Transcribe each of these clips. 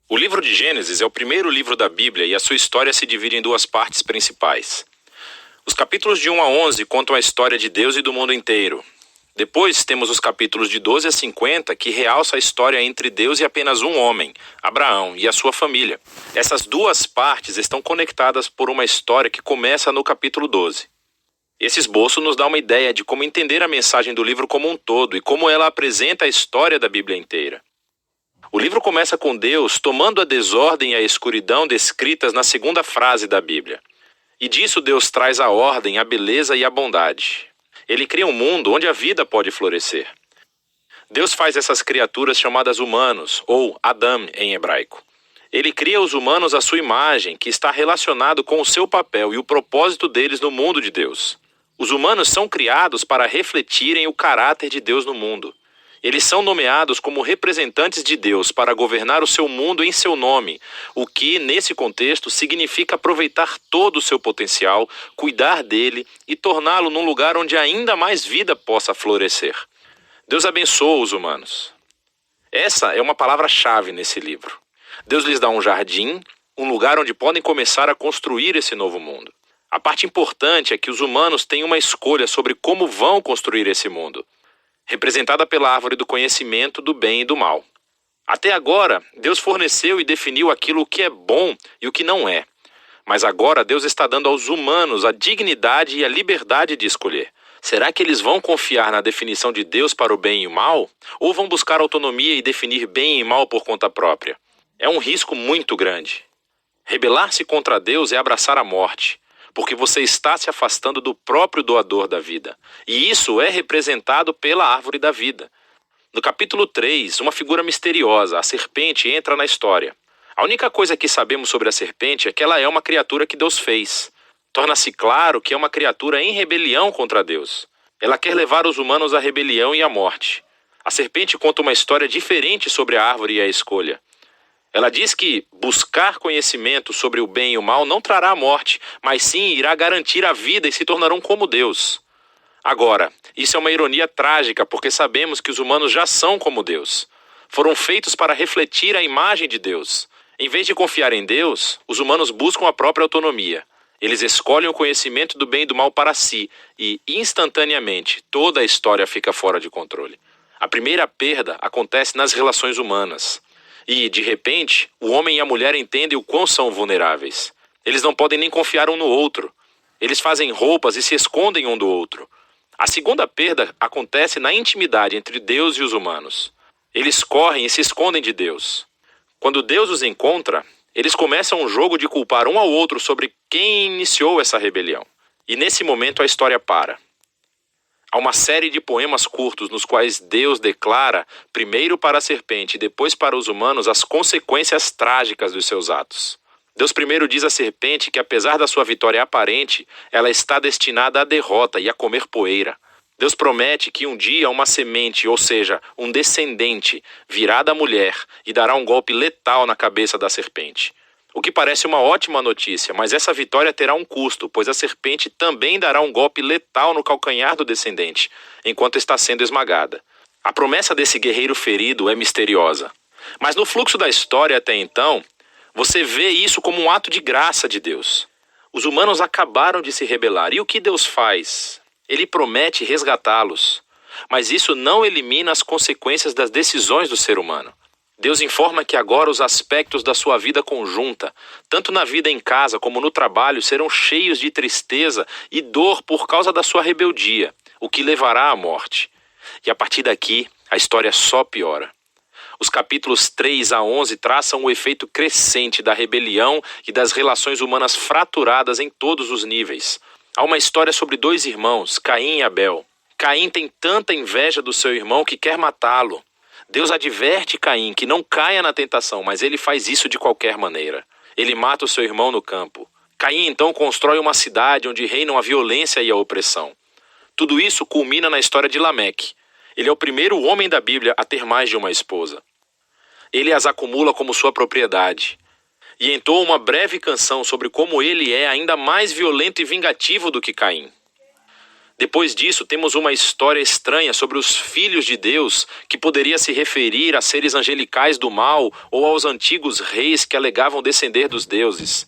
O livro de Gênesis é o primeiro livro da Bíblia e a sua história se divide em duas partes principais. Os capítulos de 1 a 11 contam a história de Deus e do mundo inteiro. Depois temos os capítulos de 12 a 50 que realçam a história entre Deus e apenas um homem, Abraão, e a sua família. Essas duas partes estão conectadas por uma história que começa no capítulo 12. Esse esboço nos dá uma ideia de como entender a mensagem do livro como um todo e como ela apresenta a história da Bíblia inteira. O livro começa com Deus tomando a desordem e a escuridão descritas na segunda frase da Bíblia. E disso Deus traz a ordem, a beleza e a bondade. Ele cria um mundo onde a vida pode florescer. Deus faz essas criaturas chamadas humanos, ou Adam em hebraico. Ele cria os humanos à sua imagem, que está relacionado com o seu papel e o propósito deles no mundo de Deus. Os humanos são criados para refletirem o caráter de Deus no mundo. Eles são nomeados como representantes de Deus para governar o seu mundo em seu nome, o que, nesse contexto, significa aproveitar todo o seu potencial, cuidar dele e torná-lo num lugar onde ainda mais vida possa florescer. Deus abençoa os humanos. Essa é uma palavra-chave nesse livro. Deus lhes dá um jardim, um lugar onde podem começar a construir esse novo mundo. A parte importante é que os humanos têm uma escolha sobre como vão construir esse mundo, representada pela árvore do conhecimento do bem e do mal. Até agora, Deus forneceu e definiu aquilo que é bom e o que não é. Mas agora Deus está dando aos humanos a dignidade e a liberdade de escolher. Será que eles vão confiar na definição de Deus para o bem e o mal? Ou vão buscar autonomia e definir bem e mal por conta própria? É um risco muito grande. Rebelar-se contra Deus é abraçar a morte, porque você está se afastando do próprio doador da vida. E isso é representado pela árvore da vida. No capítulo 3, uma figura misteriosa, a serpente, entra na história. A única coisa que sabemos sobre a serpente é que ela é uma criatura que Deus fez. Torna-se claro que é uma criatura em rebelião contra Deus. Ela quer levar os humanos à rebelião e à morte. A serpente conta uma história diferente sobre a árvore e a escolha. Ela diz que buscar conhecimento sobre o bem e o mal não trará a morte, mas sim irá garantir a vida e se tornarão como Deus. Agora, isso é uma ironia trágica, porque sabemos que os humanos já são como Deus. Foram feitos para refletir a imagem de Deus. Em vez de confiar em Deus, os humanos buscam a própria autonomia. Eles escolhem o conhecimento do bem e do mal para si e, instantaneamente, toda a história fica fora de controle. A primeira perda acontece nas relações humanas. E, de repente, o homem e a mulher entendem o quão são vulneráveis. Eles não podem nem confiar um no outro. Eles fazem roupas e se escondem um do outro. A segunda perda acontece na intimidade entre Deus e os humanos. Eles correm e se escondem de Deus. Quando Deus os encontra, eles começam um jogo de culpar um ao outro sobre quem iniciou essa rebelião. E nesse momento a história para. Há uma série de poemas curtos nos quais Deus declara, primeiro para a serpente e depois para os humanos, as consequências trágicas dos seus atos. Deus primeiro diz à serpente que, apesar da sua vitória aparente, ela está destinada à derrota e a comer poeira. Deus promete que um dia uma semente, ou seja, um descendente, virá da mulher e dará um golpe letal na cabeça da serpente. O que parece uma ótima notícia, mas essa vitória terá um custo, pois a serpente também dará um golpe letal no calcanhar do descendente, enquanto está sendo esmagada. A promessa desse guerreiro ferido é misteriosa. Mas no fluxo da história até então, você vê isso como um ato de graça de Deus. Os humanos acabaram de se rebelar. E o que Deus faz? Ele promete resgatá-los. Mas isso não elimina as consequências das decisões do ser humano. Deus informa que agora os aspectos da sua vida conjunta, tanto na vida em casa como no trabalho, serão cheios de tristeza e dor por causa da sua rebeldia, o que levará à morte. E a partir daqui, a história só piora. Os capítulos 3 a 11 traçam o efeito crescente da rebelião e das relações humanas fraturadas em todos os níveis. Há uma história sobre dois irmãos, Caim e Abel. Caim tem tanta inveja do seu irmão que quer matá-lo. Deus adverte Caim que não caia na tentação, mas ele faz isso de qualquer maneira. Ele mata o seu irmão no campo. Caim então constrói uma cidade onde reinam a violência e a opressão. Tudo isso culmina na história de Lameque. Ele é o primeiro homem da Bíblia a ter mais de uma esposa. Ele as acumula como sua propriedade. E entoa uma breve canção sobre como ele é ainda mais violento e vingativo do que Caim. Depois disso, temos uma história estranha sobre os filhos de Deus, que poderia se referir a seres angelicais do mal ou aos antigos reis que alegavam descender dos deuses.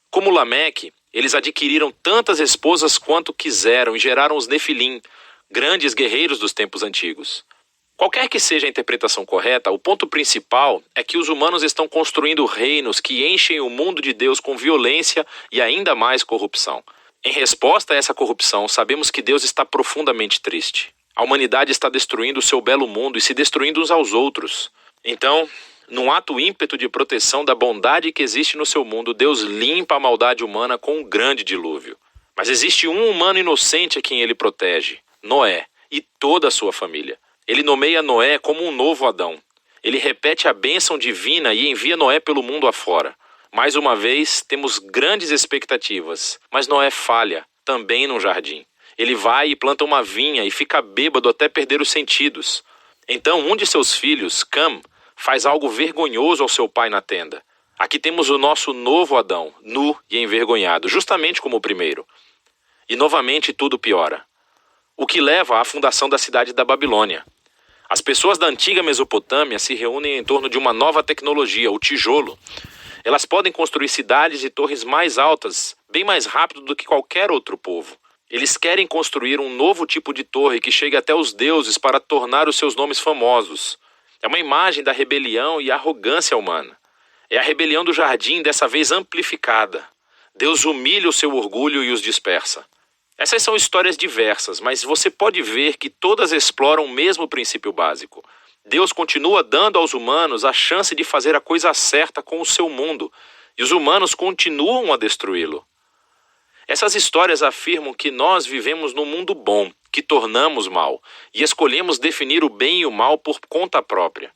Como Lameque, eles adquiriram tantas esposas quanto quiseram e geraram os Nefilim, grandes guerreiros dos tempos antigos. Qualquer que seja a interpretação correta, o ponto principal é que os humanos estão construindo reinos que enchem o mundo de Deus com violência e ainda mais corrupção. Em resposta a essa corrupção, sabemos que Deus está profundamente triste. A humanidade está destruindo o seu belo mundo e se destruindo uns aos outros. Então, num ato ímpeto de proteção da bondade que existe no seu mundo, Deus limpa a maldade humana com um grande dilúvio. Mas existe um humano inocente a quem ele protege, Noé, e toda a sua família. Ele nomeia Noé como um novo Adão. Ele repete a bênção divina e envia Noé pelo mundo afora. Mais uma vez, temos grandes expectativas, mas Noé falha, também no jardim. Ele vai e planta uma vinha e fica bêbado até perder os sentidos. Então, um de seus filhos, Cam, faz algo vergonhoso ao seu pai na tenda. Aqui temos o nosso novo Adão, nu e envergonhado, justamente como o primeiro. E novamente tudo piora. O que leva à fundação da cidade da Babilônia. As pessoas da antiga Mesopotâmia se reúnem em torno de uma nova tecnologia, o tijolo. Elas podem construir cidades e torres mais altas, bem mais rápido do que qualquer outro povo. Eles querem construir um novo tipo de torre que chegue até os deuses para tornar os seus nomes famosos. É uma imagem da rebelião e arrogância humana. É a rebelião do jardim, dessa vez amplificada. Deus humilha o seu orgulho e os dispersa. Essas são histórias diversas, mas você pode ver que todas exploram o mesmo princípio básico. Deus continua dando aos humanos a chance de fazer a coisa certa com o seu mundo, e os humanos continuam a destruí-lo. Essas histórias afirmam que nós vivemos num mundo bom, que tornamos mal, e escolhemos definir o bem e o mal por conta própria.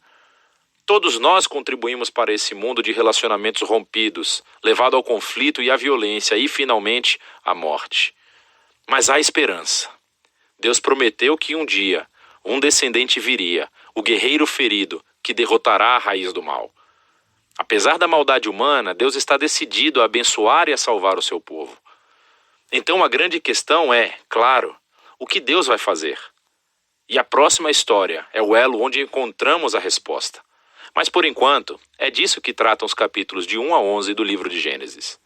Todos nós contribuímos para esse mundo de relacionamentos rompidos, levado ao conflito e à violência e, finalmente, à morte. Mas há esperança. Deus prometeu que um dia um descendente viria, o guerreiro ferido, que derrotará a raiz do mal. Apesar da maldade humana, Deus está decidido a abençoar e a salvar o seu povo. Então a grande questão é, claro, o que Deus vai fazer? E a próxima história é o elo onde encontramos a resposta. Mas por enquanto, é disso que tratam os capítulos de 1 a 11 do livro de Gênesis.